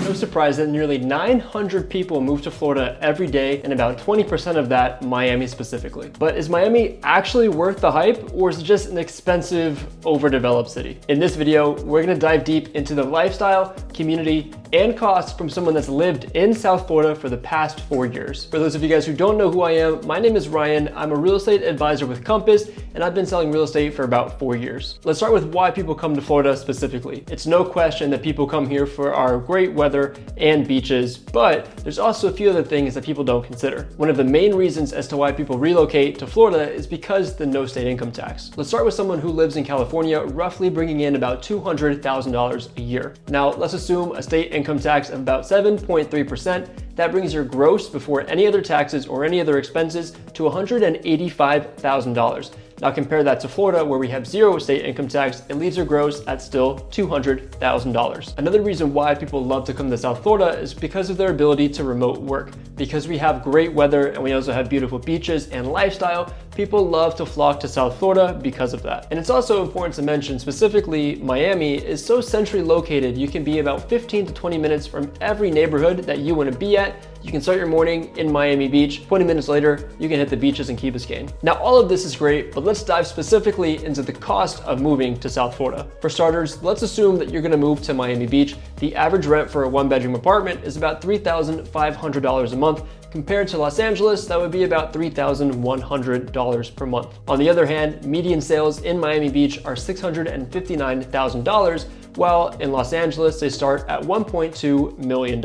no surprise that nearly 900 people move to Florida every day, and about 20% of that Miami specifically. But is Miami actually worth the hype, or is it just an expensive, overdeveloped city? In this video, we're gonna dive deep into the lifestyle, community, and costs from someone that's lived in South Florida for the past 4 years. For those of you guys who don't know who I am, my name is Ryan. I'm a real estate advisor with Compass, and I've been selling real estate for about 4 years. Let's start with why people come to Florida specifically. It's no question that people come here for our great weather and beaches, but there's also a few other things that people don't consider. One of the main reasons as to why people relocate to Florida is because the no state income tax. Let's start with someone who lives in California, roughly bringing in about $200,000 a year. Now, let's assume a state income tax of about 7.3%. That brings your gross before any other taxes or any other expenses to $185,000. Now compare that to Florida, where we have zero state income tax. It leaves your gross at still $200,000. Another reason why people love to come to South Florida is because of their ability to remote work. Because we have great weather and we also have beautiful beaches and lifestyle, people love to flock to South Florida because of that. And it's also important to mention specifically Miami is so centrally located, you can be about 15 to 20 minutes from every neighborhood that you want to be at. You can start your morning in Miami Beach. 20 minutes later, you can hit the beaches in Key Biscayne. Now, all of this is great, but let's dive specifically into the cost of moving to South Florida. For starters, let's assume that you're gonna move to Miami Beach. The average rent for a one-bedroom apartment is about $3,500 a month. Compared to Los Angeles, that would be about $3,100 per month. On the other hand, median sales in Miami Beach are $659,000, while in Los Angeles, they start at $1.2 million.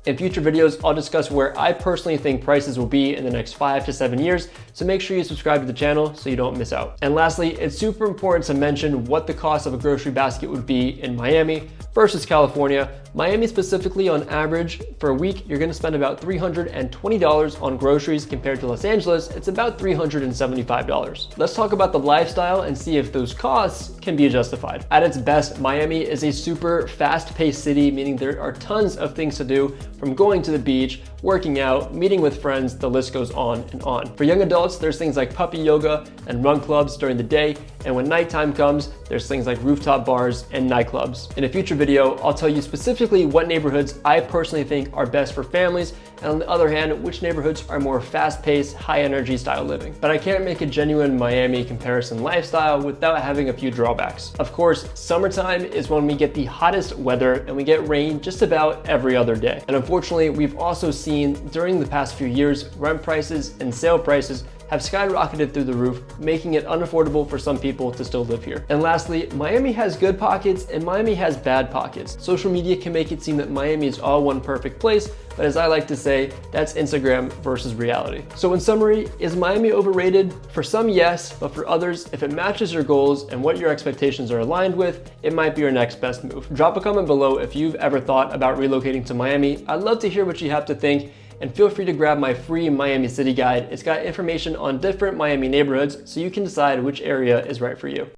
In future videos, I'll discuss where I personally think prices will be in the next 5 to 7 years, so make sure you subscribe to the channel so you don't miss out. And lastly, it's super important to mention what the cost of a grocery basket would be in Miami versus California. Miami specifically, on average, for a week, you're gonna spend about $320 on groceries. Compared to Los Angeles, it's about $375. Let's talk about the lifestyle and see if those costs can be justified. At its best, Miami is a super fast-paced city, meaning there are tons of things to do, from going to the beach, working out, meeting with friends, the list goes on and on. For young adults, there's things like puppy yoga and run clubs during the day, and when nighttime comes, there's things like rooftop bars and nightclubs. In a future video, I'll tell you specifically what neighborhoods I personally think are best for families, and on the other hand, which neighborhoods are more fast-paced, high-energy style living. But I can't make a genuine Miami comparison lifestyle without having a few drawbacks. Of course, summertime is when we get the hottest weather and we get rain just about every other day. And unfortunately, we've also seen during the past few years, rent prices and sale prices have skyrocketed through the roof, making it unaffordable for some people to still live here. And lastly, Miami has good pockets and Miami has bad pockets. Social media can make it seem that Miami is all one perfect place, but as I like to say, that's Instagram versus reality. So in summary, is Miami overrated? For some, yes, but for others, if it matches your goals and what your expectations are aligned with, it might be your next best move. Drop a comment below if you've ever thought about relocating to Miami. I'd love to hear what you have to think. And feel free to grab my free Miami City Guide. It's got information on different Miami neighborhoods so you can decide which area is right for you.